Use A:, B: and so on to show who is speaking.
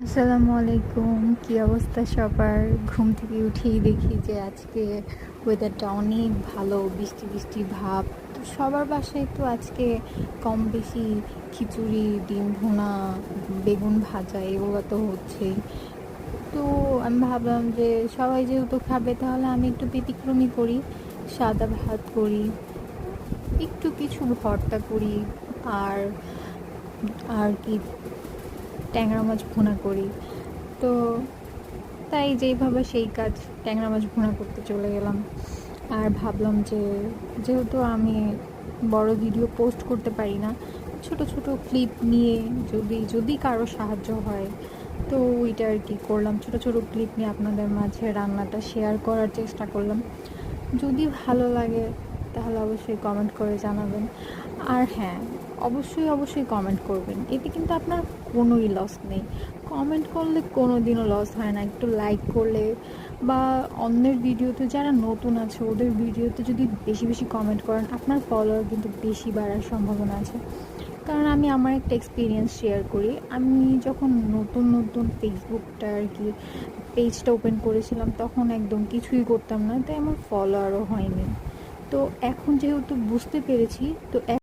A: আসসালামু আলাইকুম। কি অবস্থা সবার? ঘুম থেকে উঠেই দেখি যে আজকে ওয়েদারটা অনেক ভালো, বৃষ্টি বৃষ্টি ভাব। তো সবার বাসায় তো আজকে কম বেশি খিচুড়ি, ডিম ভুনা, বেগুন ভাজা এগুলো তো হচ্ছেই। তো আমি ভাবলাম যে সবাই যেহেতু খাবে তাহলে আমি একটু ব্যতিক্রমী করি, সাদা ভাত করি, একটু কিছু ভর্তা করি, আর আর কি ট্যাংরা মাছ ভুনা করি। তো তাই যেইভাবে সেই কাজ, ট্যাংরা মাছ ভুনা করতে চলে গেলাম। আর ভাবলাম যে যেহেতু আমি বড় ভিডিও পোস্ট করতে পারি না, ছোট ছোট ক্লিপ নিয়ে যদি যদি কারো সাহায্য হয় তো ওইটা আর কি করলাম। ছোট ছোট ক্লিপ নিয়ে আপনাদের মাঝে রান্নাটা শেয়ার করার চেষ্টা করলাম। যদি ভালো লাগে তাহলে অবশ্যই কমেন্ট করে জানাবেন। আর হ্যাঁ, অবশ্যই অবশ্যই কমেন্ট করবেন, এতে কিন্তু আপনার কোনোই লস নেই। কমেন্ট করলে কোনো দিনও লস হয় না। একটু লাইক করলে বা অন্যের ভিডিওতে যারা নতুন আছে ওদের ভিডিওতে যদি বেশি বেশি কমেন্ট করেন, আপনার ফলোয়ার কিন্তু বেশি বাড়ার সম্ভাবনা আছে। কারণ আমি আমার একটা এক্সপিরিয়েন্স শেয়ার করি। আমি যখন নতুন নতুন ফেসবুকটা আর কি পেজটা ওপেন করেছিলাম তখন একদম কিছুই করতাম না, তাই আমার ফলোয়ারও হয়নি। তো এখন যেহেতু বুঝতে পেরেছি, তো